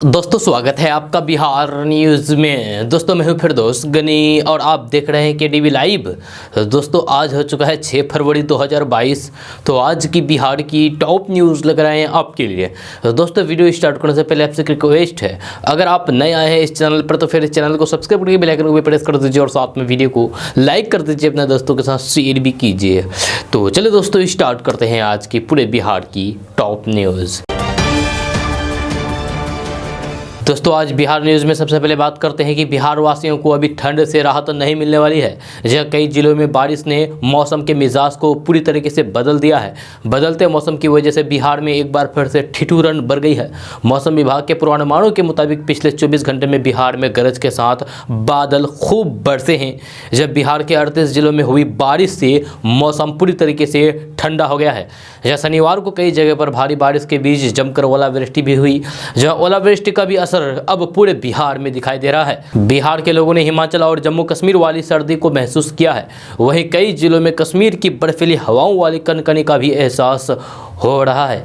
दोस्तों स्वागत है आपका बिहार न्यूज़ में। दोस्तों मैं हूं फिरदौस गनी और आप देख रहे हैं केडीवी लाइव। दोस्तों आज हो चुका है 6 फरवरी 2022। तो आज की बिहार की टॉप न्यूज़ लग रहे हैं आपके लिए। दोस्तों वीडियो स्टार्ट करने से पहले आपसे रिक्वेस्ट है, अगर आप नए आए हैं इस चैनल पर तो फिर इस चैनल को सब्सक्राइब करके बेल आइकन को भी प्रेस कर दीजिए और साथ में वीडियो को लाइक कर दीजिए, अपने दोस्तों के साथ शेयर भी कीजिए। तो चलिए दोस्तों स्टार्ट करते हैं आज की पूरे बिहार की टॉप न्यूज़। दोस्तों आज बिहार न्यूज़ में सबसे पहले बात करते हैं कि बिहार वासियों को अभी ठंड से राहत नहीं मिलने वाली है। जहाँ कई जिलों में बारिश ने मौसम के मिजाज को पूरी तरीके से बदल दिया है। बदलते मौसम की वजह से बिहार में एक बार फिर से ठिठुरन बढ़ गई है। मौसम विभाग के पूर्वानुमानों के मुताबिक पिछले 24 घंटे में बिहार में गरज के साथ बादल खूब बरसे हैं। जब बिहार के 38 जिलों में हुई बारिश से मौसम पूरी तरीके से ठंडा हो गया है। जहाँ शनिवार को कई जगह पर भारी बारिश के बीच जमकर ओलावृष्टि भी हुई। जहाँ ओलावृष्टि का भी असर अब पूरे बिहार में दिखाई दे रहा है। बिहार के लोगों ने हिमाचल और जम्मू कश्मीर वाली सर्दी को महसूस किया है। वहीं कई जिलों में कश्मीर की बर्फीली हवाओं वाली कनकनी का भी एहसास हो रहा है।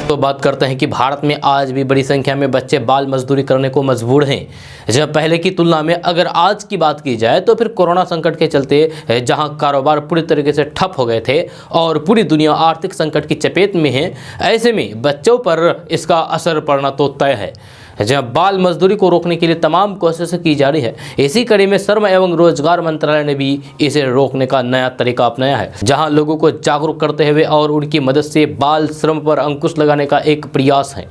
तो बात करते हैं कि भारत में आज भी बड़ी संख्या में बच्चे बाल मजदूरी करने को मजबूर हैं। जब पहले की तुलना में अगर आज की बात की जाए तो फिर कोरोना संकट के चलते जहां कारोबार पूरी तरीके से ठप हो गए थे और पूरी दुनिया आर्थिक संकट की चपेट में है, ऐसे में बच्चों पर इसका असर पड़ना तो तय है। जहां बाल मजदूरी को रोकने के लिए तमाम कोशिशें की जा रही है। इसी कड़ी में श्रम एवं रोजगार मंत्रालय ने भी इसे रोकने का नया तरीका अपनाया है, जहां लोगों को जागरूक करते हुए और उनकी मदद से बाल श्रम पर अंकुश लगाने का एक प्रयास है।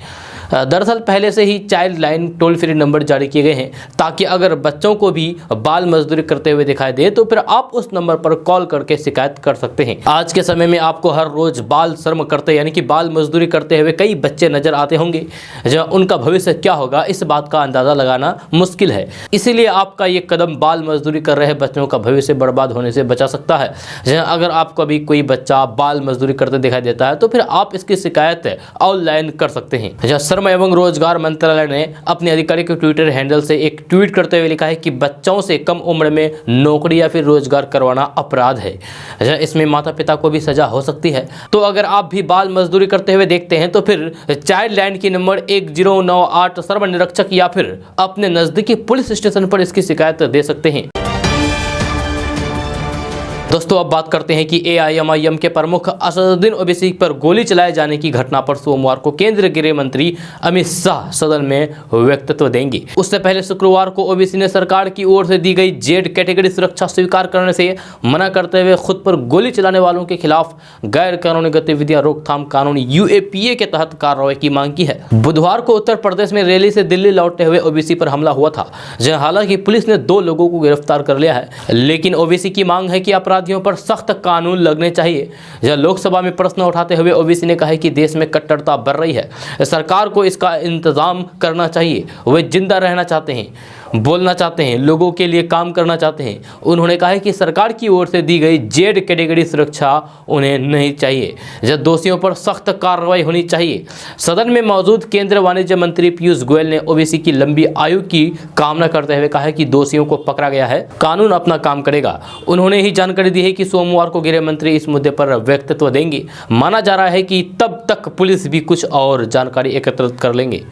दरअसल पहले से ही child line toll free number जारी किए गए हैं, ताकि अगर बच्चों को भी बाल मजदूरी करते हुए दिखाई दे तो फिर आप उस नंबर पर कॉल करके शिकायत कर सकते हैं। आज के समय में आपको हर रोज बाल श्रम करते यानी कि बाल मजदूरी करते हुए कई बच्चे नजर आते होंगे। जहाँ उनका भविष्य क्या होगा इस बात का अंदाजा लगाना मुश्किल है। इसीलिए आपका ये कदम बाल मजदूरी कर रहे बच्चों का भविष्य बर्बाद होने से बचा सकता है। जहाँ अगर आपको अभी कोई बच्चा बाल मजदूरी करते दिखाई देता है तो फिर आप इसकी शिकायत ऑनलाइन कर सकते हैं। जहाँ श्रम एवं रोजगार मंत्रालय ने अपने आधिकारिक ट्विटर हैंडल से एक ट्वीट करते हुए लिखा है कि बच्चों से कम उम्र में नौकरी या फिर रोजगार करवाना अपराध है। इसमें माता पिता को भी सजा हो सकती है। तो अगर आप भी बाल मजदूरी करते हुए देखते हैं तो फिर चाइल्ड लाइन की नंबर 1098 श्रम निरीक्षक या फिर अपने नजदीकी पुलिस स्टेशन पर इसकी शिकायत दे सकते हैं। दोस्तों अब बात करते हैं कि एआईएमआईएम के प्रमुख असदुद्दीन ओवैसी पर गोली चलाए जाने की घटना पर सोमवार को केंद्रीय गृह मंत्री अमित शाह सदन में वक्तव्य देंगे। उससे पहले शुक्रवार को ओवैसी ने सरकार की ओर से दी गई जेड कैटेगरी सुरक्षा स्वीकार करने से मना करते हुए खुद पर गोली चलाने वालों के खिलाफ गैर कानूनी गतिविधियां रोकथाम कानून यूएपीए के तहत कार्रवाई की मांग की है। बुधवार को उत्तर प्रदेश में रैली से दिल्ली लौटते हुए ओवैसी पर हमला हुआ था, जहां हालांकि पुलिस ने 2 लोगों को गिरफ्तार कर लिया है। लेकिन ओवैसी की मांग है कि अपराधियों पर सख्त कानून लगने चाहिए। जब लोकसभा में प्रश्न उठाते हुए ओवैसी ने कहा कि देश में कट्टरता बढ़ रही है, सरकार को इसका इंतजाम करना चाहिए। वे जिंदा रहना चाहते हैं, बोलना चाहते हैं, लोगों के लिए काम करना चाहते हैं। उन्होंने कहा कि सरकार की ओर से दी गई जेड कैटेगरी सुरक्षा उन्हें नहीं चाहिए। जब दोषियों पर सख्त कार्रवाई होनी चाहिए। सदन में मौजूद केंद्रीय वाणिज्य मंत्री पीयूष गोयल ने ओवैसी की लंबी आयु की कामना करते हुए कहा कि दोषियों को पकड़ा गया है, कानून अपना काम करेगा। उन्होंने ही जानकारी दी है कि सोमवार को गृह मंत्री इस मुद्दे पर वक्तव्य देंगे। माना जा रहा है कि तब तक पुलिस भी कुछ और जानकारी एकत्रित कर लेंगे।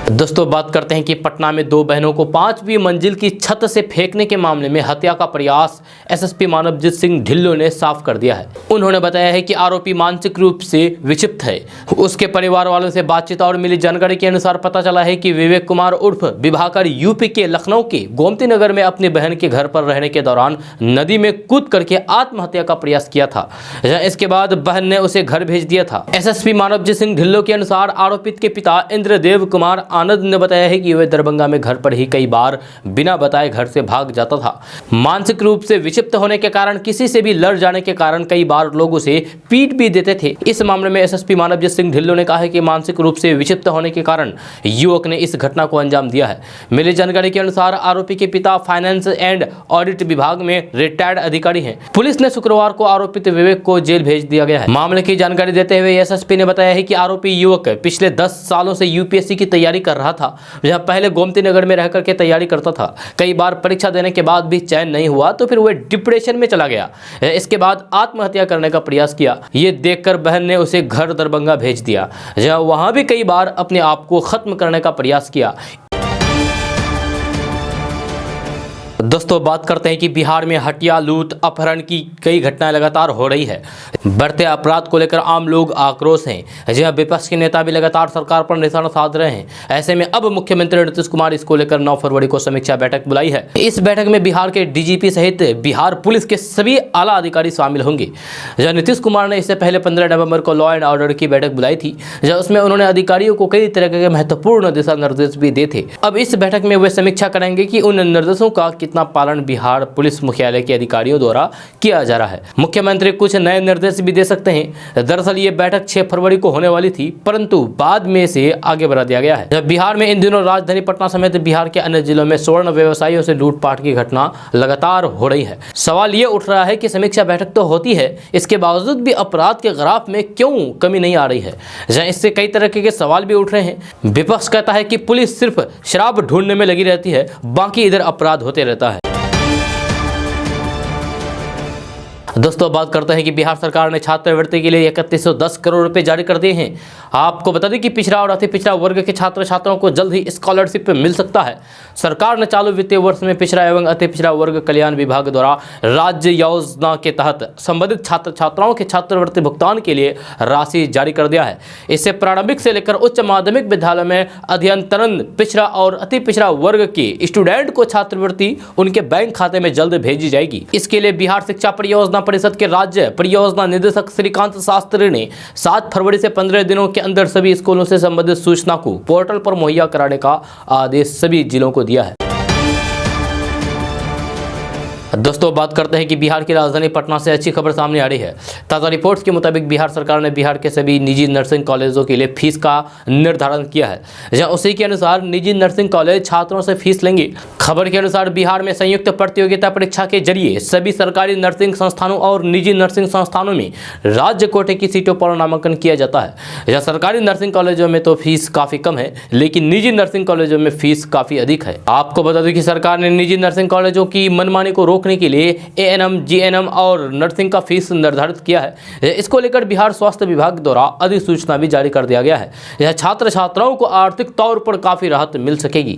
दोस्तों बात करते हैं कि पटना में 2 बहनों को 5वीं मंजिल की छत से फेंकने के मामले में हत्या का प्रयास एसएसपी मानवजीत सिंह ढिल्लों ने साफ कर दिया है। उन्होंने बताया है कि आरोपी मानसिक रूप से विक्षिप्त है। उसके परिवार वालों से बातचीत और मिली जानकारी के अनुसार पता चला है कि विवेक कुमार उर्फ विभाकर यूपी के लखनऊ के गोमती नगर में अपनी बहन के घर पर रहने के दौरान नदी में कूद करके आत्महत्या का प्रयास किया था। इसके बाद बहन ने उसे घर भेज दिया था। एसएसपी मानवजीत सिंह ढिल्लों के अनुसार आरोपित के पिता इंद्रदेव कुमार आनंद ने बताया है कि वह दरभंगा में घर पर ही कई बार बिना बताए घर से भाग जाता था। मानसिक रूप से विक्षिप्त होने के कारण किसी से भी लड़ जाने के कारण कई बार लोग उसे पीट भी देते थे। इस मामले में एसएसपी मानवजीत सिंह ढिल्लों ने कहा है कि मानसिक रूप से विक्षिप्त होने के कारण युवक ने इस घटना को अंजाम दिया है। मिली जानकारी के अनुसार आरोपी के पिता फाइनेंस एंड ऑडिट विभाग में रिटायर्ड अधिकारी हैं। पुलिस ने शुक्रवार को आरोपित विवेक को जेल भेज दिया गया है। मामले की जानकारी देते हुए एसएसपी ने बताया है कि आरोपी युवक पिछले 10 सालों से यूपीएससी की तैयारी कर रहा था। जहाँ पहले गोमती नगर में रह करके तैयारी करता था, कई बार परीक्षा देने के बाद भी चैन नहीं हुआ तो फिर वह डिप्रेशन में चला गया। इसके बाद आत्महत्या करने का प्रयास किया। ये देखकर बहन ने उसे घर दरभंगा भेज दिया, जहाँ वहाँ भी कई बार अपने आप को खत्म करने का प्रयास किया। दोस्तों बात करते हैं कि बिहार में हत्या, लूट, अपहरण की कई घटनाएं लगातार हो रही है। बढ़ते अपराध को लेकर आम लोग आक्रोश हैं, जहां विपक्ष के नेता भी लगातार सरकार पर निशाना साध रहे हैं। ऐसे में अब मुख्यमंत्री नीतीश कुमार इसको लेकर 9 फरवरी को समीक्षा बैठक बुलाई है। इस बैठक में बिहार के डीजीपी सहित बिहार पुलिस के सभी आला अधिकारी शामिल होंगे। जहाँ नीतीश कुमार ने इससे पहले 15 नवंबर को लॉ एंड ऑर्डर की बैठक बुलाई थी, जहाँ उसमें उन्होंने अधिकारियों को कई तरह के महत्वपूर्ण दिशा निर्देश भी दिए थे। अब इस बैठक में वे समीक्षा करेंगे कि उन निर्देशों का कितना पालन बिहार पुलिस मुख्यालय के अधिकारियों द्वारा किया जा रहा है। मुख्यमंत्री कुछ नए निर्देश भी दे सकते हैं। दरअसल ये बैठक 6 फरवरी को होने वाली थी, परंतु बाद में इसे आगे बढ़ा दिया गया है। जब बिहार में इन दिनों राजधानी पटना समेत बिहार के अन्य जिलों में स्वर्ण व्यवसायियों से लूटपाट की घटना लगातार हो रही है। सवाल ये उठ रहा है कि समीक्षा बैठक तो होती है, इसके बावजूद भी अपराध के ग्राफ में क्यों कमी नहीं आ रही है। जहाँ इससे कई तरह के सवाल भी उठ रहे हैं। विपक्ष कहता है कि पुलिस सिर्फ शराब ढूंढने में लगी रहती है, बाकी इधर अपराध होते रहता है। दोस्तों बात करते हैं कि बिहार सरकार ने छात्रवृत्ति के लिए 3110 करोड़ रुपए जारी कर दिए हैं। आपको बता दें कि पिछड़ा और अति पिछड़ा वर्ग के छात्र छात्राओं को जल्द ही स्कॉलरशिप मिल सकता है। सरकार ने चालू वित्तीय वर्ष में पिछड़ा एवं अति पिछड़ा वर्ग कल्याण विभाग द्वारा राज्य योजना के तहत संबंधित छात्र छात्राओं के छात्रवृत्ति भुगतान के लिए राशि जारी कर दिया है। इससे प्रारंभिक से लेकर उच्च माध्यमिक विद्यालय में अध्ययनरत पिछड़ा और अति पिछड़ा वर्ग के स्टूडेंट को छात्रवृत्ति उनके बैंक खाते में जल्द भेजी जाएगी। इसके लिए बिहार शिक्षा परियोजना परिषद के राज्य परियोजना निदेशक श्रीकांत शास्त्री ने 7 फरवरी से 15 दिनों के अंदर सभी स्कूलों से संबंधित सूचना को पोर्टल पर मुहैया कराने का आदेश सभी जिलों को दिया है। दोस्तों बात करते हैं कि बिहार की राजधानी पटना से अच्छी खबर सामने आ रही है। ताज़ा रिपोर्ट्स के मुताबिक बिहार सरकार ने बिहार के सभी निजी नर्सिंग कॉलेजों के लिए फीस का निर्धारण किया है, जहां उसी के अनुसार निजी नर्सिंग कॉलेज छात्रों से फीस लेंगे। खबर के अनुसार बिहार में संयुक्त प्रतियोगिता परीक्षा के जरिए सभी सरकारी नर्सिंग संस्थानों और निजी नर्सिंग संस्थानों में राज्य कोटे की सीटों पर नामांकन किया जाता है। जहाँ सरकारी नर्सिंग कॉलेजों में तो फीस काफ़ी कम है, लेकिन निजी नर्सिंग कॉलेजों में फीस काफ़ी अधिक है। आपको बता दें कि सरकार ने निजी नर्सिंग कॉलेजों की मनमानी को रोकने के लिए एएनएम, जीएनएम और नर्सिंग का फीस निर्धारित किया है। इसको लेकर बिहार स्वास्थ्य विभाग द्वारा अधिसूचना भी जारी कर दिया गया है। यह छात्र छात्राओं को आर्थिक तौर पर काफी राहत मिल सकेगी।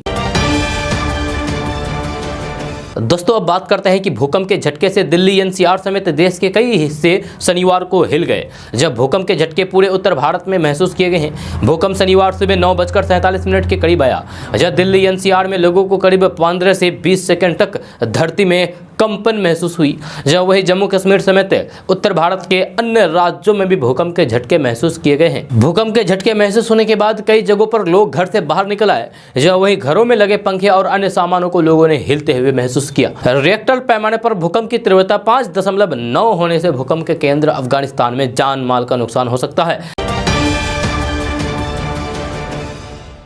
दोस्तों अब बात करते हैं कि भूकंप के झटके से दिल्ली, एनसीआर समेत देश के कई हिस्से शनिवार को हिल गए। जब भूकंप के झटके पूरे उत्तर भारत में महसूस किए गए हैं। भूकंप शनिवार सुबह 9:47 के करीब आया। जब दिल्ली, एनसीआर में लोगों को करीब 15 से 20 सेकंड तक धरती में कंपन महसूस हुई। जब वही जम्मू कश्मीर समेत उत्तर भारत के अन्य राज्यों में भी भूकंप के झटके महसूस किए गए हैं। भूकंप के झटके महसूस होने के बाद कई जगहों पर लोग घर से बाहर निकल आए। जब वही घरों में लगे पंखे और अन्य सामानों को लोगों ने हिलते हुए महसूस किया। रिएक्टर पैमाने पर भूकंप की तीव्रता 5.9 होने से भूकंप के केंद्र अफगानिस्तान में जान माल का नुकसान हो सकता है।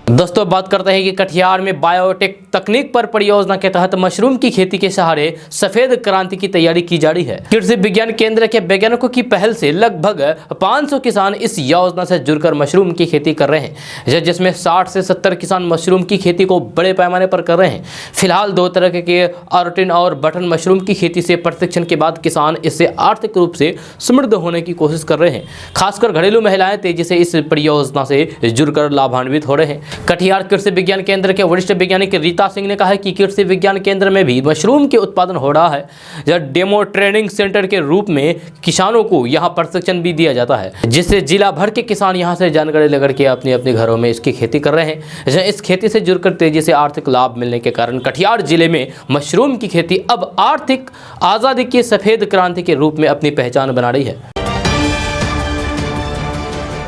दोस्तों बात करते हैं कि कटिहार में बायोटेक तकनीक पर परियोजना के तहत मशरूम की खेती के सहारे सफेद क्रांति की तैयारी की जा रही है। कृषि विज्ञान केंद्र के वैज्ञानिकों की पहल से लगभग 500 किसान इस योजना से जुड़कर मशरूम की खेती कर रहे हैं, जिसमें 60 से 70 किसान मशरूम की खेती को बड़े पैमाने पर कर रहे हैं। फिलहाल 2 तरह के ऑर्टिन और बटन मशरूम की खेती से प्रशिक्षण के बाद किसान इससे आर्थिक रूप से समृद्ध होने की कोशिश कर रहे हैं। खासकर घरेलू महिलाएं तेजी से इस परियोजना से जुड़कर लाभान्वित हो रहे हैं। कटिहार कृषि विज्ञान केंद्र के वरिष्ठ वैज्ञानिक रीता सिंह ने कहा है कि कृषि विज्ञान केंद्र में भी मशरूम के उत्पादन हो रहा है। जब डेमो ट्रेनिंग सेंटर के रूप में किसानों को यहां प्रशिक्षण भी दिया जाता है, जिससे जिला भर के किसान यहां से जानकारी लेकर के अपने अपने घरों में इसकी खेती कर रहे हैं। इस खेती से जुड़कर तेजी से आर्थिक लाभ मिलने के कारण कटिहार जिले में मशरूम की खेती अब आर्थिक आजादी की सफेद क्रांति के रूप में अपनी पहचान बना रही है।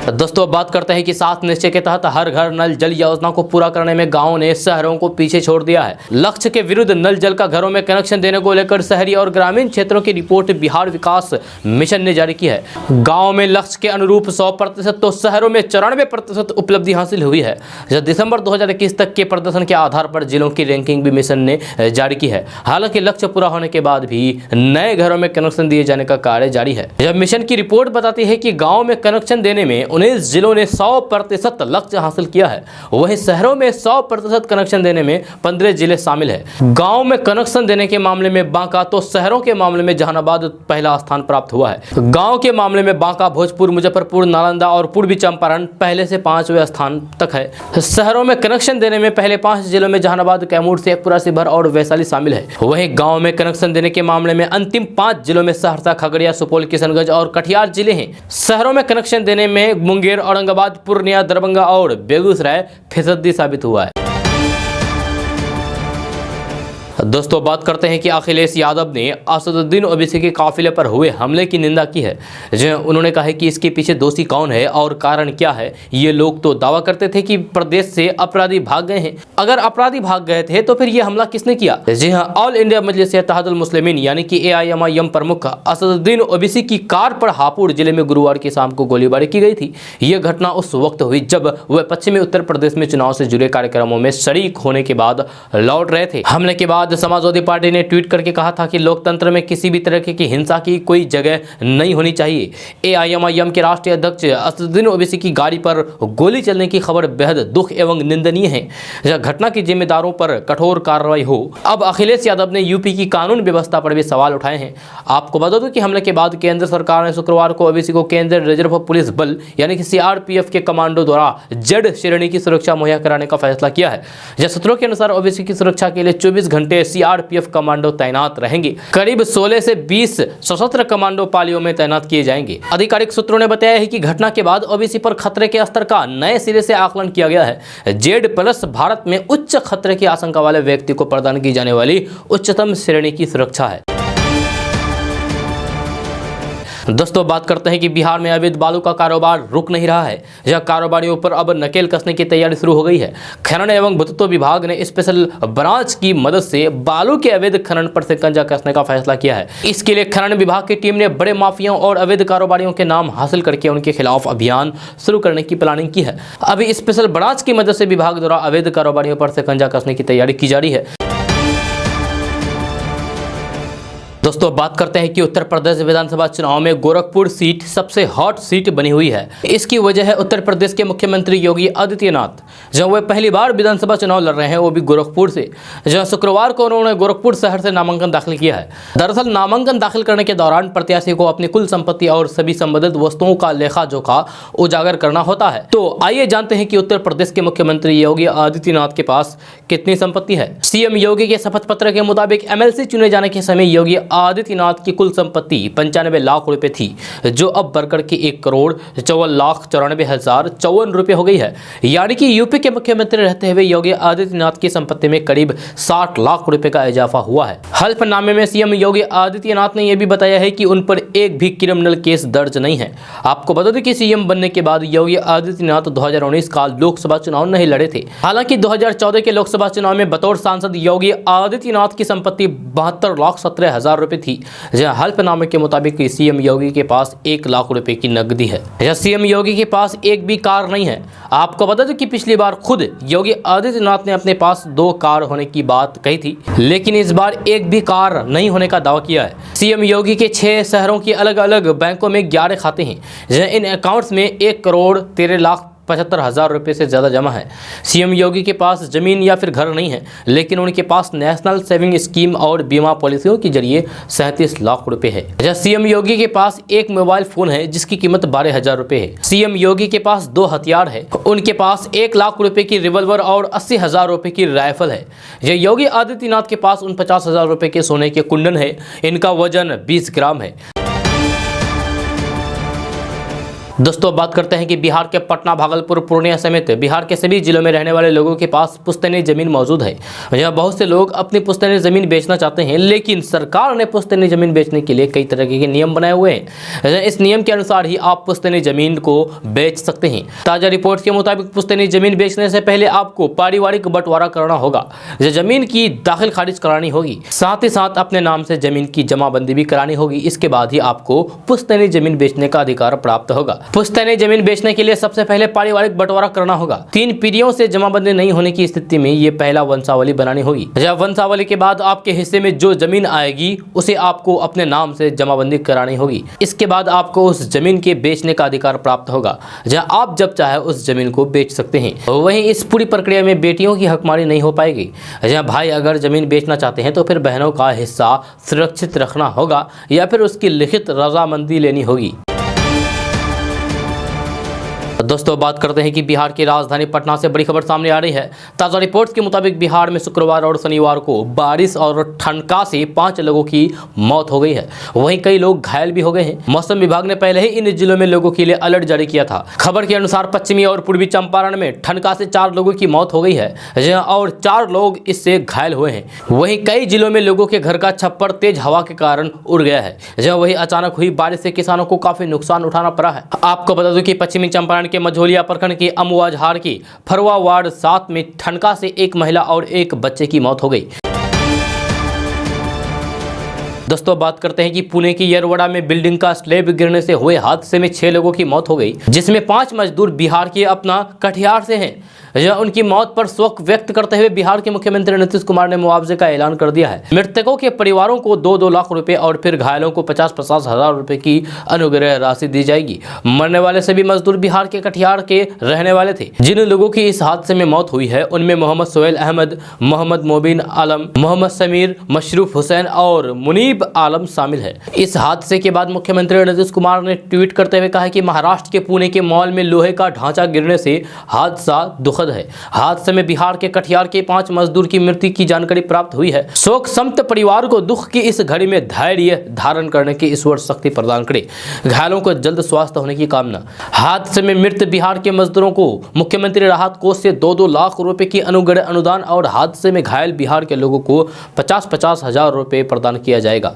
दोस्तों बात करते हैं कि 7 निश्चय के तहत हर घर नल जल योजना को पूरा करने में गांवों ने शहरों को पीछे छोड़ दिया है। लक्ष्य के विरुद्ध नल जल का घरों में कनेक्शन देने को लेकर शहरी और ग्रामीण क्षेत्रों की रिपोर्ट बिहार विकास मिशन ने जारी की है। गाँव में लक्ष्य के अनुरूप 100% तो शहरों में 94% उपलब्धि हासिल हुई है। जब दिसंबर 2021 तक के प्रदर्शन के आधार पर जिलों की रैंकिंग भी मिशन ने जारी की है। हालांकि लक्ष्य पूरा होने के बाद भी नए घरों में कनेक्शन दिए जाने का कार्य जारी है। जब मिशन की रिपोर्ट बताती है कि गाँव में कनेक्शन देने में 19 जिलों ने 100% लक्ष्य हासिल किया है। वहीं शहरों में 100% कनेक्शन देने में 15 जिले शामिल है। गाँव में कनेक्शन देने के मामले में बांका तो शहरों के मामले में जहानाबाद पहला स्थान प्राप्त हुआ है। गाँव के मामले में बांका, भोजपुर, मुजफ्फरपुर, नालंदा और पूर्वी चंपारण पहले से 5वें स्थान तक है। शहरों में कनेक्शन देने में पहले 5 जिलों में जहानाबाद, कैमूर, शेखपुरा, शिवहर और वैशाली शामिल है। वहीं गांव में कनेक्शन देने के मामले में अंतिम 5 जिलों में सहरसा, खगड़िया, सुपौल, किशनगंज और कटिहार जिले हैं। शहरों में कनेक्शन देने में मुंगेर, औरंगाबाद, पूर्णिया, दरभंगा और बेगूसराय फीसदी साबित हुआ है। दोस्तों, बात करते हैं कि अखिलेश यादव ने असदुद्दीन ओवैसी के काफिले पर हुए हमले की निंदा की है। जो उन्होंने कहा है कि इसके पीछे दोषी कौन है और कारण क्या है। ये लोग तो दावा करते थे कि प्रदेश से अपराधी भाग गए हैं। अगर अपराधी भाग गए थे तो फिर ये हमला किसने किया? जी हां, ऑल इंडिया मजलिस इत्तेहादुल मुस्लिमीन यानी कि AIMIM प्रमुख असदुद्दीन ओवैसी की कार पर हापुड़ जिले में गुरुवार की शाम को गोलीबारी की गई थी। यह घटना उस वक्त हुई जब वह पश्चिमी उत्तर प्रदेश में चुनाव से जुड़े कार्यक्रमों में शरीक होने के बाद लौट रहे थे। हमले के बाद समाजवादी पार्टी ने ट्वीट करके कहा था कि लोकतंत्र में किसी भी तरह की हिंसा की कोई जगह नहीं होनी चाहिए। AIMIM के राष्ट्रीय अध्यक्ष असदुद्दीन ओवैसी की गाड़ी पर गोली चलने की खबर बेहद दुख एवं निंदनीय है। यह घटना के जिम्मेदारों पर कठोर कार्रवाई हो। अब अखिलेश यादव ने यूपी की कानून व्यवस्था पर भी सवाल उठाए हैं। आपको बता दूं कि हमले के बाद केंद्र सरकार ने शुक्रवार को ओवैसी को केंद्रीय रिजर्व पुलिस बल यानी कि CRPF के कमांडो द्वारा Z श्रेणी की सुरक्षा मुहैया कराने का फैसला किया है। यह सूत्रों के अनुसार ओवैसी की सुरक्षा के लिए 24 घंटे CRPF कमांडो तैनात रहेंगे। करीब 16 से 20 सशस्त्र कमांडो पालियों में तैनात किए जाएंगे। आधिकारिक सूत्रों ने बताया है कि घटना के बाद ओवैसी पर खतरे के स्तर का नए सिरे से आकलन किया गया है। Z+ भारत में उच्च खतरे की आशंका वाले व्यक्ति को प्रदान की जाने वाली उच्चतम श्रेणी की सुरक्षा है। दोस्तों, बात करते हैं कि बिहार में अवैध बालू का कारोबार रुक नहीं रहा है। यह कारोबारियों पर अब नकेल कसने की तैयारी शुरू हो गई है। खनन एवं भूतत्व विभाग ने स्पेशल ब्रांच की मदद से बालू के अवैध खनन पर शिकंजा कसने का फैसला किया है। इसके लिए खनन विभाग की टीम ने बड़े माफियाओं और अवैध कारोबारियों के नाम हासिल करके उनके खिलाफ अभियान शुरू करने की प्लानिंग की है। अभी स्पेशल ब्रांच की मदद से विभाग द्वारा अवैध कारोबारियों पर शिकंजा कसने की तैयारी की जा रही है। दोस्तों, बात करते हैं कि उत्तर प्रदेश विधानसभा चुनाव में गोरखपुर सीट सबसे हॉट सीट बनी हुई है। इसकी वजह है उत्तर प्रदेश के मुख्यमंत्री योगी आदित्यनाथ। जब वे पहली बार विधानसभा चुनाव लड़ रहे हैं, वो भी गोरखपुर से। जहां शुक्रवार को उन्होंने गोरखपुर शहर से नामांकन दाखिल किया है। दरअसल नामांकन दाखिल करने के दौरान प्रत्याशी को अपनी कुल संपत्ति और सभी संबंधित वस्तुओं का लेखा जोखा उजागर करना होता है। तो आइए जानते हैं कि उत्तर प्रदेश के मुख्यमंत्री योगी आदित्यनाथ के पास कितनी संपत्ति है। CM योगी के शपथ पत्र के मुताबिक MLC चुने जाने के समय योगी आदित्यनाथ की कुल संपत्ति 95 लाख रुपए थी, जो अब बढ़कर के 1,54,94,054 रुपए हो गई है। यानी कि यूपी के मुख्यमंत्री रहते हुए योगी आदित्यनाथ की संपत्ति में करीब 60 लाख रुपए का इजाफा हुआ है। हल्फनामे में CM योगी आदित्यनाथ ने यह भी बताया है कि उन पर एक भी क्रिमिनल केस दर्ज नहीं है। आपको बता दें कि CM बनने के बाद योगी आदित्यनाथ 2019 का लोकसभा चुनाव नहीं लड़े थे। हालांकि 2014 के लोकसभा चुनाव में बतौर सांसद योगी आदित्यनाथ की संपत्ति 72,17,000 रुपए थी। जहां हल्फनामे के मुताबिक CM योगी के पास 1 लाख रुपए की नकदी है। CM योगी के पास एक भी कार नहीं है। आपको बता दें कि पिछली बार खुद योगी आदित्यनाथ ने अपने पास 2 कार होने की बात कही थी, लेकिन इस बार एक भी कार नहीं होने का दावा किया है। CM योगी के 6 शहरों की अलग अलग बैंकों में 11 खाते हैं। इन अकाउंट्स में 1,13,75,000 रुपए से ज्यादा जमा है। CM योगी के पास जमीन या फिर घर नहीं है, लेकिन उनके पास नेशनल सेविंग स्कीम और बीमा पॉलिसियों के जरिए 37 लाख रुपए है। CM योगी के पास एक मोबाइल फोन है जिसकी कीमत 12,000 रुपए है। CM योगी के पास 2 हथियार है। उनके पास 1 लाख रुपए की रिवॉल्वर और 80,000 रुपए की राइफल है। योगी आदित्यनाथ के पास 49,000 रुपए के सोने के कुंडन है। इनका वजन 20 ग्राम है। दोस्तों, बात करते हैं कि बिहार के पटना, भागलपुर, पूर्णिया समेत बिहार के सभी जिलों में रहने वाले लोगों के पास पुश्तैनी जमीन मौजूद है। यहाँ बहुत से लोग अपनी पुश्तैनी जमीन बेचना चाहते हैं, लेकिन सरकार ने पुश्तैनी जमीन बेचने के लिए कई तरह के नियम बनाए हुए हैं। इस नियम के अनुसार ही आप पुश्तैनी जमीन को बेच सकते हैं। ताजा रिपोर्ट के मुताबिक पुश्तैनी जमीन बेचने से पहले आपको पारिवारिक बंटवारा करना होगा। जमीन की दाखिल खारिज करानी होगी, साथ ही साथ अपने नाम से जमीन की जमाबंदी भी करानी होगी। इसके बाद ही आपको पुश्तैनी जमीन बेचने का अधिकार प्राप्त होगा। पुश्तैनी जमीन बेचने के लिए सबसे पहले पारिवारिक बंटवारा करना होगा। 3 पीढ़ियों से जमाबंदी नहीं होने की स्थिति में ये पहला वंशावली बनानी होगी। जब वंशावली के बाद आपके हिस्से में जो जमीन आएगी उसे आपको अपने नाम से जमाबंदी करानी होगी। इसके बाद आपको उस जमीन के बेचने का अधिकार प्राप्त होगा, जहां आप जब चाहे उस जमीन को बेच सकते हैं। वहीं इस पूरी प्रक्रिया में बेटियों की हकमारी नहीं हो पाएगी। जहां भाई अगर जमीन बेचना चाहते हैं तो फिर बहनों का हिस्सा सुरक्षित रखना होगा या फिर उसकी लिखित रजामंदी लेनी होगी। दोस्तों बात करते हैं कि बिहार की राजधानी पटना से बड़ी खबर सामने आ रही है। ताज़ा रिपोर्ट्स के मुताबिक बिहार में शुक्रवार और शनिवार को बारिश और ठनका से 5 लोगों की मौत हो गई है। वहीं कई लोग घायल भी हो गए हैं। मौसम विभाग ने पहले ही इन जिलों में लोगों के लिए अलर्ट जारी किया था। खबर के अनुसार पश्चिमी और पूर्वी चंपारण में ठनका से 4 लोगों की मौत हो गई है और 4 लोग इससे घायल हुए हैं। वहीं कई जिलों में लोगों के घर का छप्पर तेज हवा के कारण उड़ गया है। जहां वही अचानक हुई बारिश से किसानों को काफी नुकसान उठाना पड़ा है। आपको बता दूं कि पश्चिमी चंपारण के मझोलिया प्रखंड के अमुआझार की फरवा वार्ड 7 में ठनका से 1 महिला और 1 बच्चे की मौत हो गई। दोस्तों बात करते हैं कि पुणे की येरवड़ा में बिल्डिंग का स्लैब गिरने से हुए हादसे में 6 लोगों की मौत हो गई, जिसमें 5 मजदूर बिहार के अपना कटिहार से हैं। उनकी मौत पर शोक व्यक्त करते हुए बिहार के मुख्यमंत्री नीतीश कुमार ने मुआवजे का ऐलान कर दिया है। मृतकों के परिवारों को 2-2 लाख रुपए और फिर घायलों को 50-50 हजार रुपए की अनुग्रह राशि दी जाएगी। मरने वाले सभी मजदूर बिहार के कटिहार के रहने वाले थे। जिन लोगों की इस हादसे में मौत हुई है उनमें मोहम्मद सोहेल अहमद, मोहम्मद मोबिन आलम, मोहम्मद समीर, मशरूफ हुसैन और मुनीब आलम शामिल है। इस हादसे के बाद मुख्यमंत्री नीतीश कुमार ने ट्वीट करते हुए कहा कि महाराष्ट्र के पुणे के मॉल में लोहे का ढांचा गिरने से हादसा दुखद है। हादसे में बिहार के कटिहार के 5 मजदूर की मृत्यु की जानकारी प्राप्त हुई है। शोक संतप्त परिवार को दुख की इस घड़ी में धैर्य धारण करने की ईश्वर शक्ति प्रदान करे। घायलों को जल्द स्वास्थ्य होने की कामना। हादसे में मृत बिहार के मजदूरों को मुख्यमंत्री राहत कोष से 2-2 लाख रुपए की अनुग्रह अनुदान और हादसे में घायल बिहार के लोगों को 50-50 हजार रुपए प्रदान किया जाएगा।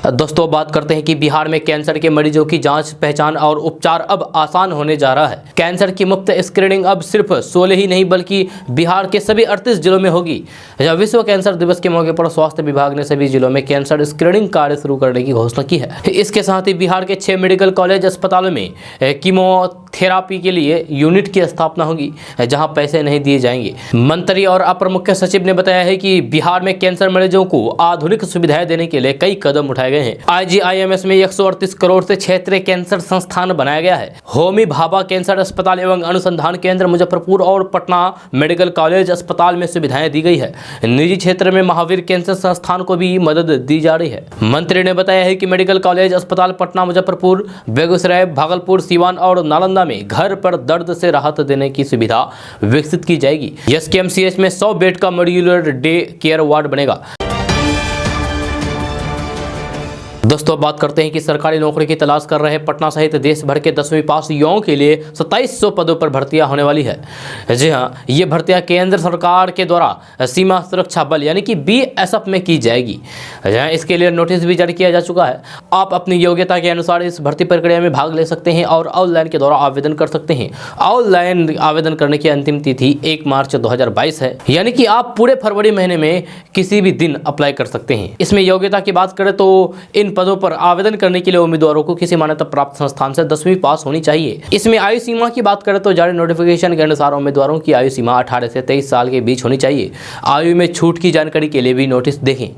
दोस्तों बात करते हैं कि बिहार में कैंसर के मरीजों की जांच, पहचान और उपचार अब आसान होने जा रहा है। कैंसर की मुफ्त स्क्रीनिंग अब सिर्फ 16 ही नहीं बल्कि बिहार के सभी 38 जिलों में होगी। विश्व कैंसर दिवस के मौके पर स्वास्थ्य विभाग ने सभी जिलों में कैंसर स्क्रीनिंग कार्य शुरू करने की घोषणा की है। इसके साथ ही बिहार के 6 मेडिकल कॉलेज अस्पतालों में कीमोथेरापी के लिए यूनिट की स्थापना होगी, जहाँ पैसे नहीं दिए जाएंगे। मंत्री और अपर मुख्य सचिव ने बताया है कि बिहार में कैंसर मरीजों को आधुनिक सुविधाएं देने के लिए कई कदम उठाए गए हैं। IGIMS में 138 करोड़ से क्षेत्रीय कैंसर संस्थान बनाया गया है। होमी भाभा कैंसर अस्पताल एवं अनुसंधान केंद्र मुजफ्फरपुर और पटना मेडिकल कॉलेज अस्पताल में सुविधाएं दी गई है। निजी क्षेत्र में महावीर कैंसर संस्थान को भी मदद दी जा रही है। मंत्री ने बताया है कि मेडिकल कॉलेज अस्पताल पटना, मुजफ्फरपुर, बेगूसराय, भागलपुर, सीवान और नालंदा में घर पर दर्द से राहत देने की सुविधा विकसित की जाएगी। SKMCH में 100 बेड का मॉड्यूलर डे केयर वार्ड बनेगा। दोस्तों बात करते हैं कि सरकारी नौकरी की तलाश कर रहे पटना सहित देश भर के 10वीं पास युवाओं के लिए 2700 पदों पर भर्तियां होने वाली है। जी हां, ये भर्तियां केंद्र सरकार के द्वारा सीमा सुरक्षा बल यानी कि BSF में की जाएगी। जहां इसके लिए नोटिस भी जारी किया जा चुका है। आप अपनी योग्यता के अनुसार इस भर्ती प्रक्रिया में भाग ले सकते हैं और ऑनलाइन के द्वारा आवेदन कर सकते हैं। ऑनलाइन आवेदन करने की अंतिम तिथि 1 मार्च 2022 है, यानी कि आप पूरे फरवरी महीने में किसी भी दिन अप्लाई कर सकते हैं। इसमें योग्यता की बात करें तो इन पदों पर आवेदन करने के लिए उम्मीदवारों को किसी मान्यता प्राप्त संस्थान से 10वीं पास होनी चाहिए। इसमें आयु सीमा की बात करें तो जारी नोटिफिकेशन के अनुसार उम्मीदवारों की आयु सीमा 18 से 23 साल के बीच होनी चाहिए। आयु में छूट की जानकारी के लिए भी नोटिस देखें।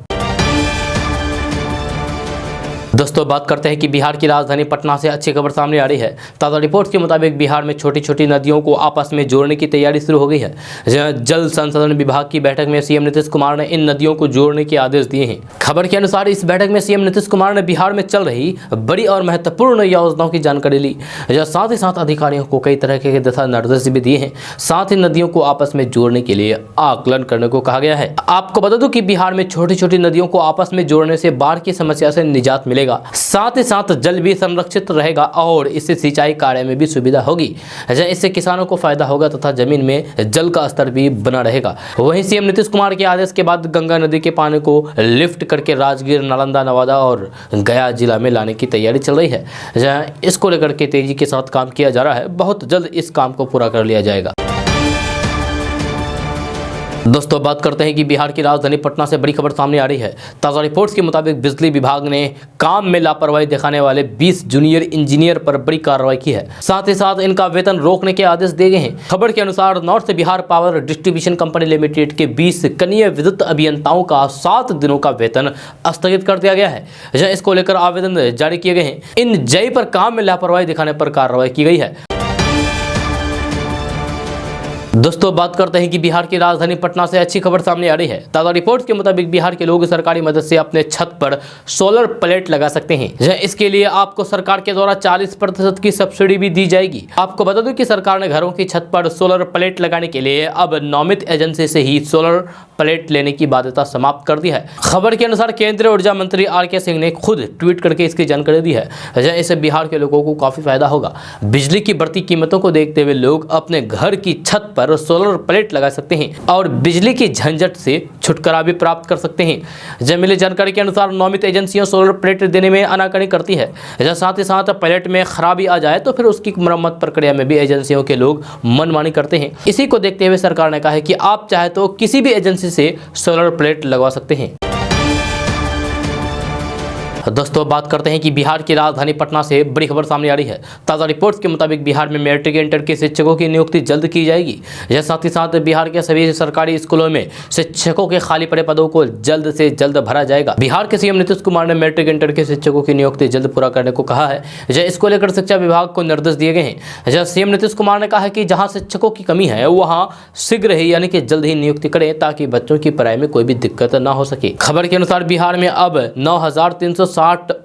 दोस्तों बात करते हैं कि बिहार की राजधानी पटना से अच्छी खबर सामने आ रही है। ताज़ा रिपोर्ट्स के मुताबिक बिहार में छोटी छोटी नदियों को आपस में जोड़ने की तैयारी शुरू हो गई है। जल संसाधन विभाग की बैठक में सीएम नीतीश कुमार ने इन नदियों को जोड़ने के आदेश दिए हैं। खबर के अनुसार इस बैठक में सीएम नीतीश कुमार ने बिहार में चल रही बड़ी और महत्वपूर्ण योजनाओं की जानकारी ली। साथ ही साथ अधिकारियों को कई तरह के दिशा निर्देश भी दिए हैं। साथ ही नदियों को आपस में जोड़ने के लिए आकलन करने को कहा गया है। आपको बता दूं कि बिहार में छोटी छोटी नदियों को आपस में जोड़ने से बाढ़ की समस्या से निजात मिलेगा। साथ ही साथ जल भी संरक्षित रहेगा और इससे सिंचाई कार्य में भी सुविधा होगी। इससे किसानों को फायदा होगा तथा जमीन में जल का स्तर भी बना रहेगा। वहीं सीएम नीतीश कुमार के आदेश के बाद गंगा नदी के पानी को लिफ्ट करके राजगीर, नालंदा, नवादा और गया जिला में लाने की तैयारी चल रही है। जहां इसको लेकर के तेजी के साथ काम किया जा रहा है। बहुत जल्द इस काम को पूरा कर लिया जाएगा। दोस्तों बात करते हैं कि बिहार की राजधानी पटना से बड़ी खबर सामने आ रही है। ताज़ा रिपोर्ट्स के मुताबिक बिजली विभाग ने काम में लापरवाही दिखाने वाले 20 जूनियर इंजीनियर पर बड़ी कार्रवाई की है। साथ ही साथ इनका वेतन रोकने के आदेश दिए गए हैं। खबर के अनुसार north Bihar power distribution company limited के 20 कनीय विद्युत अभियंताओं का 7 दिनों का वेतन स्थगित कर दिया गया है। जहां इसको लेकर आवेदन जारी किए गए हैं। इन जय पर काम में लापरवाही दिखाने पर कार्रवाई की गई है। दोस्तों बात करते हैं कि बिहार की राजधानी पटना से अच्छी खबर सामने आ रही है। ताज़ा रिपोर्ट्स के मुताबिक बिहार के लोग सरकारी मदद से अपने छत पर सोलर प्लेट लगा सकते हैं। इसके लिए आपको सरकार के द्वारा 40% की सब्सिडी भी दी जाएगी। आपको बता दूं कि सरकार ने घरों की छत पर सोलर प्लेट लगाने के लिए अब नामित एजेंसी से ही सोलर प्लेट लेने की बाध्यता समाप्त कर दी है। खबर के अनुसार केंद्रीय ऊर्जा मंत्री आर.के. सिंह ने खुद ट्वीट करके इसकी जानकारी दी है। इससे बिहार के लोगों को काफी फायदा होगा। बिजली की बढ़ती कीमतों को देखते हुए लोग अपने घर की छत पर सोलर प्लेट लगा सकते हैं और बिजली की झंझट से छुटकारा भी प्राप्त कर सकते हैं। जब मिली जानकारी के अनुसार नामित एजेंसियां सोलर प्लेट देने में आनाकानी करती है। साथ ही साथ प्लेट में खराबी आ जाए तो फिर उसकी मरम्मत प्रक्रिया में भी एजेंसियों के लोग मनमानी करते हैं। इसी को देखते हुए सरकार ने कहा है कि आप चाहे तो किसी भी एजेंसी से सोलर प्लेट लगवा सकते हैं। दोस्तों बात करते हैं कि बिहार की राजधानी पटना से बड़ी खबर सामने आ रही है। ताज़ा रिपोर्ट्स के मुताबिक बिहार में मैट्रिक इंटर के शिक्षकों की नियुक्ति जल्द की जाएगी। यह साथ ही साथ बिहार के सभी सरकारी स्कूलों में शिक्षकों के खाली पड़े पदों को जल्द से जल्द भरा जाएगा। बिहार के सीएम नीतीश कुमार ने मैट्रिक इंटर के शिक्षकों की नियुक्ति जल्द पूरा करने को कहा है। इसको लेकर शिक्षा विभाग को निर्देश दिए गए हैं। सीएम नीतीश कुमार ने कहा है कि जहाँ शिक्षकों की कमी है वहाँ शीघ्र ही यानी कि जल्द ही नियुक्ति करें ताकि बच्चों की पढ़ाई में कोई भी दिक्कत न हो सके। खबर के अनुसार बिहार में अब 9,360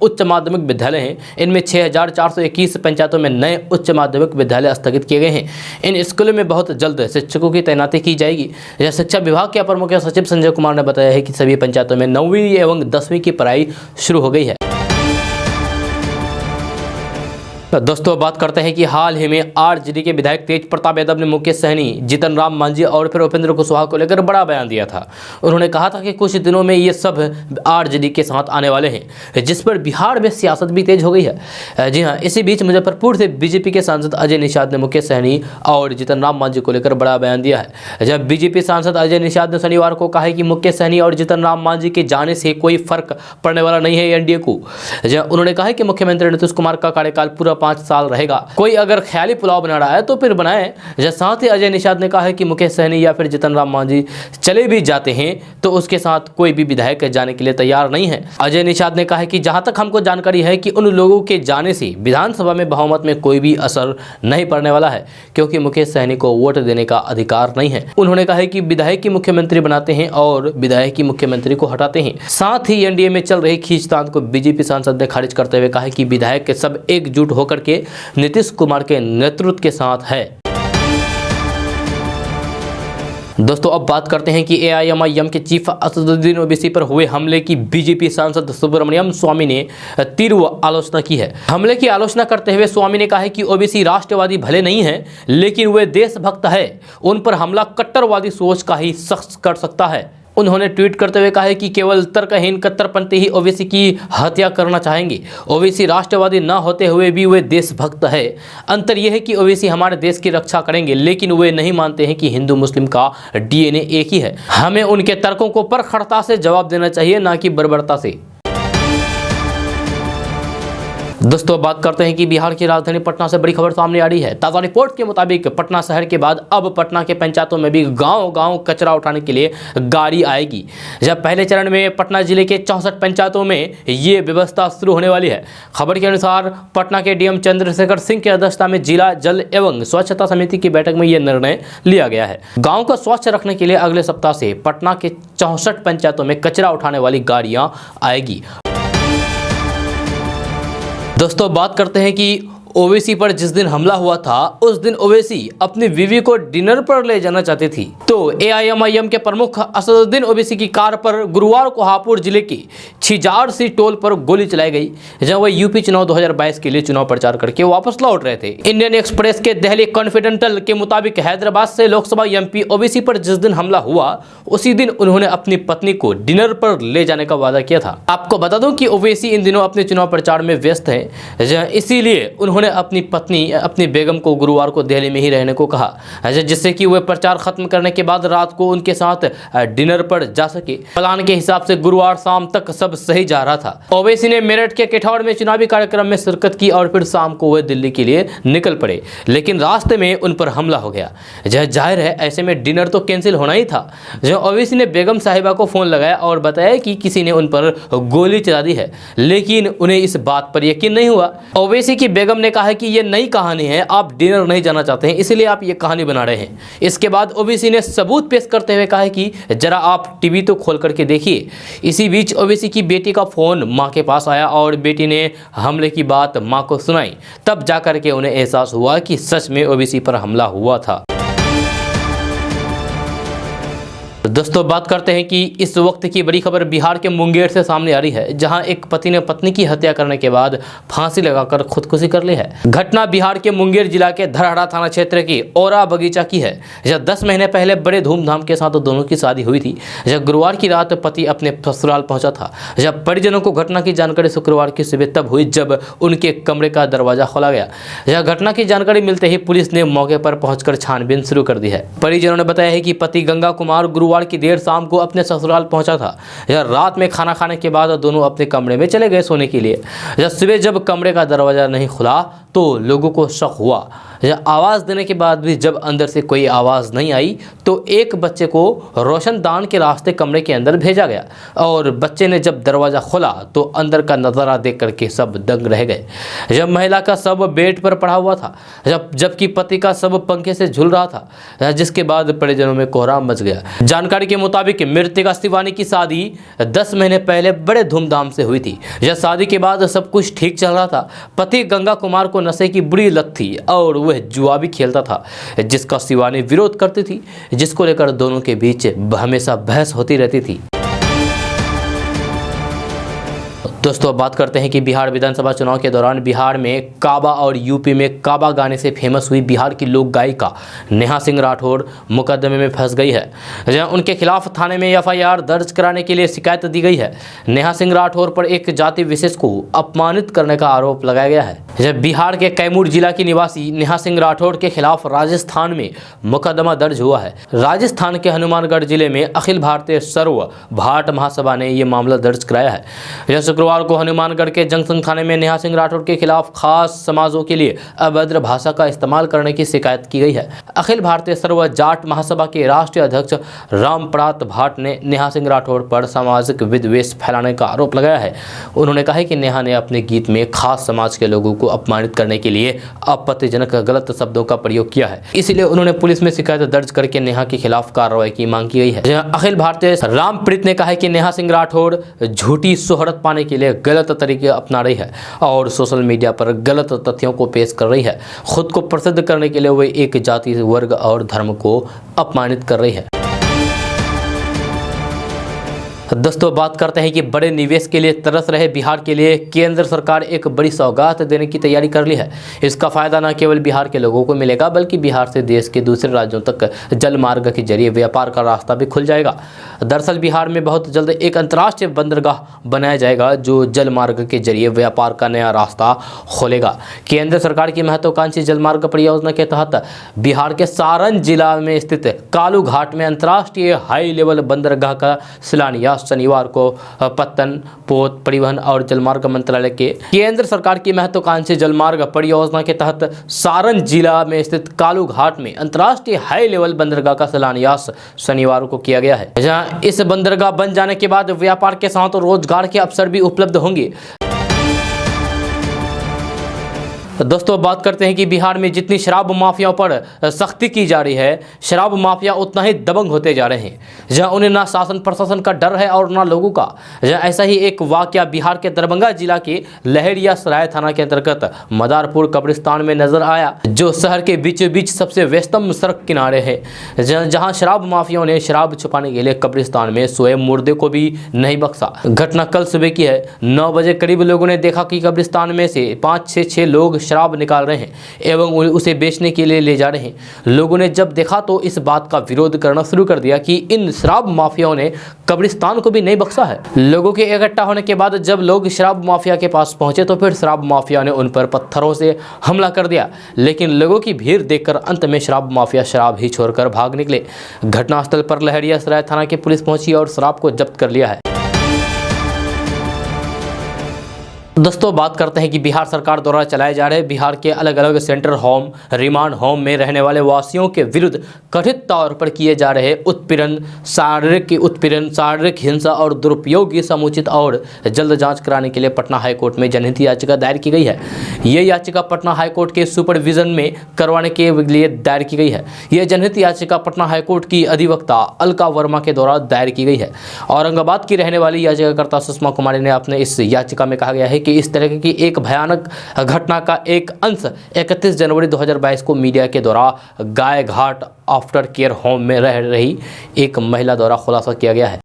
उच्च माध्यमिक विद्यालय हैं। इनमें 6,421 पंचायतों में नए उच्च माध्यमिक विद्यालय स्थगित किए गए हैं। इन स्कूलों में बहुत जल्द शिक्षकों की तैनाती की जाएगी। यह शिक्षा विभाग के अपर मुख्य सचिव संजय कुमार ने बताया है कि सभी पंचायतों में 9वीं एवं 10वीं की पढ़ाई शुरू हो गई है। दोस्तों बात करते हैं कि हाल ही में आरजेडी के विधायक तेज प्रताप यादव ने मुकेश सहनी, जीतन राम मांझी और फिर उपेंद्र कुशवाहा को लेकर बड़ा बयान दिया था। उन्होंने कहा था कि कुछ दिनों में ये सब आरजेडी के साथ आने वाले हैं, जिस पर बिहार में सियासत भी तेज हो गई है। जी हाँ, इसी बीच मुजफ्फरपुर से बीजेपी के सांसद अजय निषाद ने मुकेश सहनी और जीतन राम मांझी को लेकर बड़ा बयान दिया है। जब बीजेपी सांसद अजय निषाद ने शनिवार को कहा है कि मुकेश सहनी और जीतन राम मांझी के जाने से कोई फर्क पड़ने वाला नहीं है एनडीए को। उन्होंने कहा है कि मुख्यमंत्री नीतीश कुमार का कार्यकाल पूरा 5 साल रहेगा। कोई अगर ख्याली पुलाव बना रहा है तो फिर बनाए। साथ ही अजय निषाद ने कहा है कि मुकेश सहनी या फिर जीतन राम मांझी चले भी जाते हैं तो उसके साथ कोई भी विधायक जाने के लिए तैयार नहीं है। अजय निषाद ने कहा है कि जहां तक हमको जानकारी है कि उन लोगों के जाने से विधानसभा में बहुमत में कोई भी असर नहीं पड़ने वाला है, क्योंकि मुकेश सहनी को वोट देने का अधिकार नहीं है। उन्होंने कहा है कि विधायक की मुख्यमंत्री बनाते हैं और विधायक की मुख्यमंत्री को हटाते हैं। साथ ही एनडीए में चल रही खींचतान को बीजेपी सांसद ने खारिज करते हुए कहा है कि विधायक के सब एकजुट होकर के नीतीश कुमार के नेतृत्व के साथ है। दोस्तों अब बात करते हैं कि एआईएमआईएम के चीफ असदुद्दीन ओवैसी पर हुए हमले की बीजेपी सांसद सुब्रमण्यम स्वामी ने तीव्र आलोचना की है। हमले की आलोचना करते हुए स्वामी ने कहा है कि ओवैसी राष्ट्रवादी भले नहीं है लेकिन वे देशभक्त है। उन पर हमला कट्टरवादी सोच का ही शख्स कर सकता है। उन्होंने ट्वीट करते हुए कहा है कि केवल तर्कहीन कट्टरपंथी ही ओवैसी की हत्या करना चाहेंगे। ओवैसी राष्ट्रवादी न होते हुए भी वे देशभक्त है। अंतर यह है कि ओवैसी हमारे देश की रक्षा करेंगे लेकिन वे नहीं मानते हैं कि हिंदू मुस्लिम का डीएनए एक ही है। हमें उनके तर्कों को परखड़ता से जवाब देना चाहिए, ना कि बर्बरता से। दोस्तों बात करते हैं कि बिहार की राजधानी पटना से बड़ी खबर सामने आ रही है। ताज़ा रिपोर्ट के मुताबिक पटना शहर के बाद अब पटना के पंचायतों में भी गांव-गांव कचरा उठाने के लिए गाड़ी आएगी। जब पहले चरण में पटना जिले के 64 पंचायतों में ये व्यवस्था शुरू होने वाली है। खबर के अनुसार पटना के डीएम चंद्रशेखर सिंह की अध्यक्षता में जिला जल एवं स्वच्छता समिति की बैठक में यह निर्णय लिया गया है। गाँव को स्वच्छ रखने के लिए अगले सप्ताह से पटना के 64 पंचायतों में कचरा उठाने वाली गाड़ियाँ आएगी। दोस्तों बात करते हैं कि ओवैसी पर जिस दिन हमला हुआ था उस दिन ओवैसी अपनी बीवी को डिनर पर ले जाना चाहती थी। तो एआईएमआईएम के प्रमुख असदुद्दीन ओवैसी की कार पर गुरुवार को हापुड़ जिले के छिजारसी टोल पर गोली चलाई गई, जहां वह यूपी चुनाव 2022 के लिए चुनाव प्रचार करके वापस लौट रहे थे। इंडियन एक्सप्रेस के दिल्ली कॉन्फिडेंटल के मुताबिक हैदराबाद से लोकसभा एमपी ओवैसी पर जिस दिन हमला हुआ उसी दिन उन्होंने अपनी पत्नी को डिनर पर ले जाने का वादा किया था। आपको बता दूं कि ओवैसी इन दिनों अपने चुनाव प्रचार में व्यस्त है, इसीलिए उन्होंने उन्होंने अपनी पत्नी अपनी बेगम को गुरुवार को दिल्ली में ही रहने को कहा, जिससे कि वे प्रचार खत्म करने के बाद रात को उनके साथ डिनर पर जा सके। प्लान के हिसाब से गुरुवार शाम तक सब सही जा रहा था। ओवैसी ने मेरठ के केठौड़ में चुनावी कार्यक्रम में शिरकत की और फिर शाम को वे दिल्ली के लिए निकल पड़े, लेकिन रास्ते में उन पर हमला हो गया। जाहिर है ऐसे में डिनर तो कैंसिल होना ही था। ओवैसी ने बेगम साहिबा को फोन लगाया और बताया कि किसी ने उन पर गोली चला दी है, लेकिन उन्हें इस बात पर यकीन नहीं हुआ। ओवैसी की बेगम ने कहा कि यह नई कहानी है, आप डिनर नहीं जाना चाहते हैं, इसलिए आप ये कहानी बना रहे हैं। इसके बाद ओवैसी ने सबूत पेश करते हुए कहा कि जरा आप टीवी तो खोल करके देखिए। इसी बीच ओवैसी की बेटी का फोन मां के पास आया और बेटी ने हमले की बात मां को सुनाई। तब जाकर के उन्हें एहसास हुआ कि सच में ओवैसी पर हमला हुआ था। दोस्तों बात करते हैं कि इस वक्त की बड़ी खबर बिहार के मुंगेर से सामने आ रही है, जहां एक पति ने पत्नी की हत्या करने के बाद फांसी लगाकर खुदकुशी कर ली है। घटना बिहार के मुंगेर जिला के धरहरा थाना क्षेत्र की ओरा बगीचा की है। जब 10 महीने पहले बड़े धूमधाम के साथ दोनों की शादी हुई थी। जब गुरुवार की रात पति अपने ससुराल पहुंचा था। जब परिजनों को घटना की जानकारी शुक्रवार की सुबह तब हुई जब उनके कमरे का दरवाजा खोला गया। यह घटना की जानकारी मिलते ही पुलिस ने मौके पर पहुंचकर छानबीन शुरू कर दी है। परिजनों ने बताया है कि पति गंगा कुमार गुरुवार की देर शाम को अपने ससुराल पहुंचा था। यह रात में खाना खाने के बाद दोनों अपने कमरे में चले गए सोने के लिए। सुबह जब कमरे का दरवाजा नहीं खुला तो लोगों को शक हुआ। आवाज़ देने के बाद भी जब अंदर से कोई आवाज़ नहीं आई तो एक बच्चे को रोशनदान के रास्ते कमरे के अंदर भेजा गया और बच्चे ने जब दरवाज़ा खोला तो अंदर का नज़ारा देख करके सब दंग रह गए। जब महिला का शव बेड पर पड़ा हुआ था, जबकि पति का शव पंखे से झूल रहा था, जिसके बाद परिजनों में कोहराम मच गया। जानकारी के मुताबिक मृतका शिवानी की शादी 10 महीने पहले बड़े धूमधाम से हुई थी। यह शादी के बाद सब कुछ ठीक चल रहा था। पति गंगा कुमार को नशे की बुरी लत थी और वह जुआ भी खेलता था, जिसका शिवानी विरोध करती थी, जिसको लेकर दोनों के बीच हमेशा बहस होती रहती थी। दोस्तों अब बात करते हैं कि बिहार विधानसभा चुनाव के दौरान बिहार में काबा और यूपी में काबा गाने से फेमस हुई बिहार की लोक गायिका नेहा सिंह राठौर मुकदमे में फंस गई है। जहां उनके खिलाफ थाने में एफआईआर दर्ज कराने के लिए शिकायत दी गई है। नेहा सिंह राठौर पर एक जाति विशेष को अपमानित करने का आरोप लगाया गया है। जब बिहार के कैमूर जिला की निवासी नेहा सिंह राठौर के खिलाफ राजस्थान में मुकदमा दर्ज हुआ है। राजस्थान के हनुमानगढ़ जिले में अखिल भारतीय सर्व भाट महासभा ने यह मामला दर्ज कराया है। यह शुक्रवार को हनुमानगढ़ के जंक्शन थाने में नेहा सिंह राठौर के खिलाफ खास समाजों के लिए अभद्र भाषा का इस्तेमाल करने की शिकायत की गई है। अखिल भारतीय सर्व जाट महासभा के राष्ट्रीय अध्यक्ष रामप्रात भाट ने नेहा सिंह राठौर पर सामाजिक विद्वेष फैलाने का आरोप लगाया है। उन्होंने कहा है कि नेहा ने अपने गीत में खास समाज के लोगों को अपमानित करने के लिए आपत्तिजनक गलत शब्दों का प्रयोग किया है, इसलिए उन्होंने पुलिस में शिकायत दर्ज करके नेहा के खिलाफ कार्रवाई की मांग की गई है। अखिल भारतीय रामप्रीत ने कहा है कि नेहा सिंह राठौर झूठी शोहरत पाने के लिए गलत तरीके अपना रही है और सोशल मीडिया पर गलत तथ्यों को पेश कर रही है। खुद को प्रसिद्ध करने के लिए वे एक जाति, वर्ग और धर्म को अपमानित कर रही है। दोस्तों बात करते हैं कि बड़े निवेश के लिए तरस रहे बिहार के लिए केंद्र सरकार एक बड़ी सौगात देने की तैयारी कर ली है। इसका फायदा न केवल बिहार के लोगों को मिलेगा बल्कि बिहार से देश के दूसरे राज्यों तक जल मार्ग के जरिए व्यापार का रास्ता भी खुल जाएगा। दरअसल बिहार में बहुत जल्द एक अंतर्राष्ट्रीय बंदरगाह बनाया जाएगा जो जल मार्ग के जरिए व्यापार का नया रास्ता खोलेगा। केंद्र सरकार की महत्वाकांक्षी जल मार्ग परियोजना के तहत बिहार के सारण जिला में स्थित कालू घाट में अंतर्राष्ट्रीय हाई लेवल बंदरगाह का शिलान्यास शनिवार को पत्तन, पोत, परिवहन और जलमार्ग मंत्रालय के केंद्र सरकार की महत्वाकांक्षी जलमार्ग परियोजना के तहत सारण जिला में स्थित कालू घाट में अंतर्राष्ट्रीय हाई लेवल बंदरगाह का शिलान्यास शनिवार को किया गया है। जहां इस बंदरगाह बन जाने के बाद व्यापार के साथ रोजगार के अवसर भी उपलब्ध होंगे। दोस्तों बात करते हैं कि बिहार में जितनी शराब माफियाओं पर सख्ती की जा रही है, शराब माफिया उतना ही दबंग होते जा रहे हैं। जहां उन्हें ना शासन प्रशासन का डर है और ना लोगों का। जहां ऐसा ही एक वाकया बिहार के दरभंगा जिला के लहरियासराय थाना के अंतर्गत मदारपुर कब्रिस्तान में नजर आया, जो शहर के बीचों बीच सबसे व्यस्तम सड़क किनारे है। जहां शराब माफियाओं ने शराब छुपाने के लिए कब्रिस्तान में सोए मुर्दे को भी नहीं बख्शा। घटना कल सुबह की है। 9 बजे करीब लोगों ने देखा कि कब्रिस्तान में से 5 से 6 लोग शराब निकाल रहे हैं एवं उसे बेचने के लिए ले जा रहे हैं। लोगों ने जब देखा तो इस बात का विरोध करना शुरू कर दिया कि इन शराब माफियाओं ने कब्रिस्तान को भी नहीं बख्शा है। लोगों के इकट्ठा होने के बाद जब लोग शराब माफिया के पास पहुंचे तो फिर शराब माफिया ने उन पर पत्थरों से हमला कर दिया, लेकिन लोगों की भीड़ देखकर अंत में शराब माफिया शराब ही छोड़कर भाग निकले। घटनास्थल पर लहरियासराय थाना की पुलिस पहुंची और शराब को जब्त कर लिया है। दोस्तों बात करते हैं कि बिहार सरकार द्वारा चलाए जा रहे बिहार के अलग अलग सेंट्रल होम, रिमांड होम में रहने वाले वासियों के विरुद्ध कथित तौर पर किए जा रहे उत्पीड़न, शारीरिक हिंसा और दुरुपयोग की समुचित और जल्द जांच कराने के लिए पटना हाईकोर्ट में जनहित याचिका दायर की गई है। ये याचिका पटना हाईकोर्ट के सुपरविजन में करवाने के लिए दायर की गई है। यह जनहित याचिका पटना हाईकोर्ट की अधिवक्ता अलका वर्मा के द्वारा दायर की गई है। औरंगाबाद की रहने वाली याचिकाकर्ता सुषमा कुमारी ने अपने इस याचिका में कहा गया है कि इस तरह की एक भयानक घटना का एक अंश 31 जनवरी 2022 को मीडिया के द्वारा गाय घाट आफ्टर केयर होम में रह रही एक महिला द्वारा खुलासा किया गया है।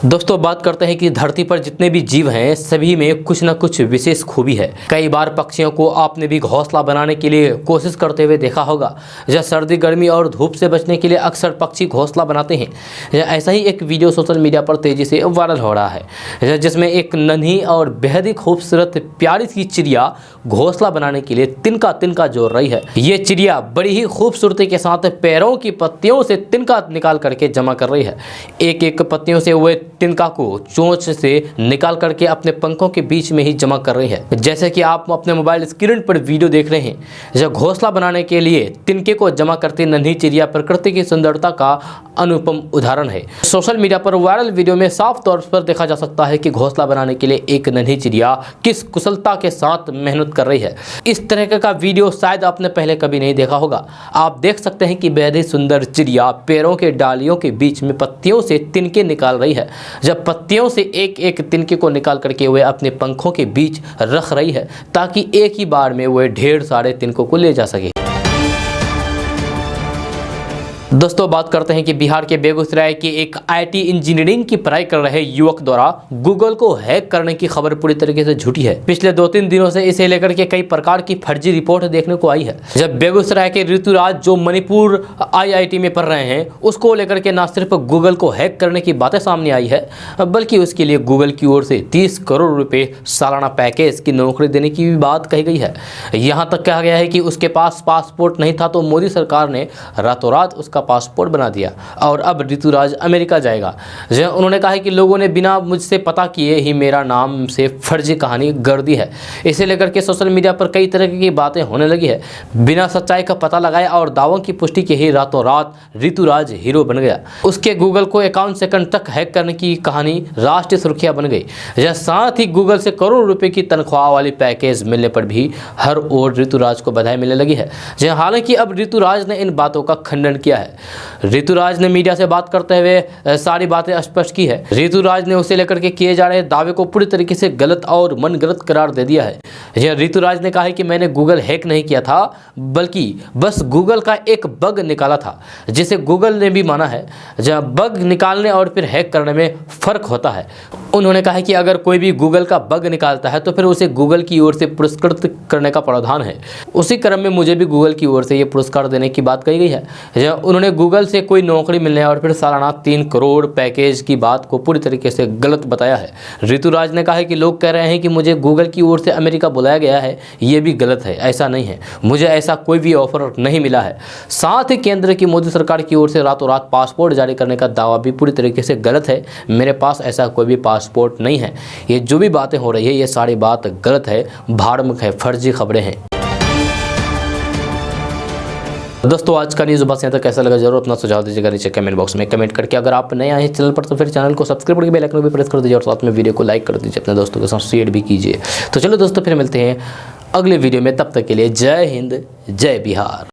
दोस्तों बात करते हैं कि धरती पर जितने भी जीव हैं सभी में कुछ न कुछ विशेष खूबी है। कई बार पक्षियों को आपने भी घोंसला बनाने के लिए कोशिश करते हुए देखा होगा। जब सर्दी, गर्मी और धूप से बचने के लिए अक्सर पक्षी घोंसला बनाते हैं। ऐसा ही एक वीडियो सोशल मीडिया पर तेजी से वायरल हो रहा है, जिसमें एक नन्ही और बेहद ही खूबसूरत प्यारी सी चिड़िया घोंसला बनाने के लिए तिनका तिनका जोड़ रही है। ये चिड़िया बड़ी ही खूबसूरती के साथ पैरों की पत्तियों से तिनका निकाल करके जमा कर रही है। एक एक पत्तियों से वह तिनका को चोंच से निकाल करके अपने पंखों के बीच में ही जमा कर रही है। जैसे कि आप अपने मोबाइल स्क्रीन पर वीडियो देख रहे हैं, जब घोंसला बनाने के लिए तिनके को जमा करती नन्ही चिड़िया प्रकृति की सुंदरता का अनुपम उदाहरण है। सोशल मीडिया पर वायरल वीडियो में साफ तौर पर देखा जा सकता है कि घोंसला बनाने के लिए एक नन्ही चिड़िया किस कुशलता के साथ मेहनत कर रही है। इस तरह का वीडियो शायद आपने पहले कभी नहीं देखा होगा। आप देख सकते हैं कि बेहद ही सुंदर चिड़िया पैरों के डालियों के बीच में पत्तियों से तिनके निकाल रही है। जब पत्तियों से एक एक तिनके को निकाल करके वह अपने पंखों के बीच रख रही है ताकि एक ही बार में वह ढेर सारे तिनकों को ले जा सके। दोस्तों बात करते हैं कि बिहार के बेगूसराय के एक आईटी इंजीनियरिंग की पढ़ाई कर रहे युवक द्वारा गूगल को हैक करने की खबर पूरी तरीके से झूठी है। पिछले 2-3 दिनों से इसे लेकर के कई प्रकार की फर्जी रिपोर्ट देखने को आई है। जब बेगूसराय के ऋतुराज जो मणिपुर IIT में पढ़ रहे हैं, उसको लेकर के न सिर्फ गूगल को हैक करने की बातें सामने आई है, बल्कि उसके लिए गूगल की ओर से 30 करोड़ रुपए सालाना पैकेज की नौकरी देने की भी बात कही गई है। यहाँ तक कहा गया है कि उसके पास पासपोर्ट नहीं था तो मोदी सरकार ने रातों रात उसका पासपोर्ट बना दिया और अब ऋतुराज अमेरिका जाएगा। उन्होंने कहा है कि लोगों ने बिना मुझसे पता किए ही मेरा नाम से फर्जी कहानी गढ़ दी है। इसे लेकर के सोशल मीडिया पर कई तरह की बातें होने लगी है। बिना सच्चाई का पता लगाए और दावों की पुष्टि के ही रातों रात ऋतुराज हीरो बन गया। उसके गूगल को 51 सेकंड तक हैक करने की कहानी राष्ट्रीय सुर्खियां बन गई। साथ ही गूगल से करोड़ रुपए की तनख्वाह वाली पैकेज मिलने पर भी हर ओर ऋतुराज को बधाई मिलने लगी है। हालांकि अब ऋतुराज ने इन बातों का खंडन किया है। ऋतुराज ने मीडिया से बात करते हुए सारी बातें स्पष्ट की है। ऋतुराज ने उसे लेकर के किए जा रहे दावे को पूरी तरीके से गलत और मनगढ़ंत करार दे दिया है। ऋतुराज ने कहा है कि मैंने गूगल हैक नहीं किया था, बल्कि बस गूगल का एक बग निकाला था, जिसे गूगल ने भी माना है। जब बग निकालने और फिर हैक करने में फर्क होता है। उन्होंने कहा है कि अगर कोई भी गूगल का बग निकालता है तो फिर उसे गूगल की ओर से पुरस्कृत करने का प्रावधान है। उसी क्रम में मुझे भी गूगल की ओर से ये पुरस्कार देने की बात कही गई है। उन्होंने गूगल से कोई नौकरी मिलने और फिर सालाना 3 करोड़ पैकेज की बात को पूरी तरीके से गलत बताया है। ऋतुराज ने कहा है कि लोग कह रहे हैं कि मुझे गूगल की ओर से अमेरिका बुलाया गया है, ये भी गलत है। ऐसा नहीं है, मुझे ऐसा कोई भी ऑफर नहीं मिला है। साथ ही केंद्र की मोदी सरकार की ओर से रातों रात पासपोर्ट जारी करने का दावा भी पूरी तरीके से गलत है। मेरे पास ऐसा कोई भी पासपोर्ट नहीं है। ये जो भी बातें हो रही है ये सारी बात गलत है, भाड़मुख है, फर्जी खबरें हैं। दोस्तों आज का न्यूज़ बस यहाँ तक। कैसा लगा जरूर अपना सुझाव दीजिएगा नीचे कमेंट बॉक्स में कमेंट करके। अगर आप नए आए चैनल पर तो फिर चैनल को सब्सक्राइब करके बेल आइकन भी प्रेस कर दीजिए और साथ में वीडियो को लाइक कर दीजिए, अपने दोस्तों के साथ शेयर भी कीजिए। तो चलो दोस्तों फिर मिलते हैं अगले वीडियो में, तब तक के लिए जय हिंद, जय बिहार।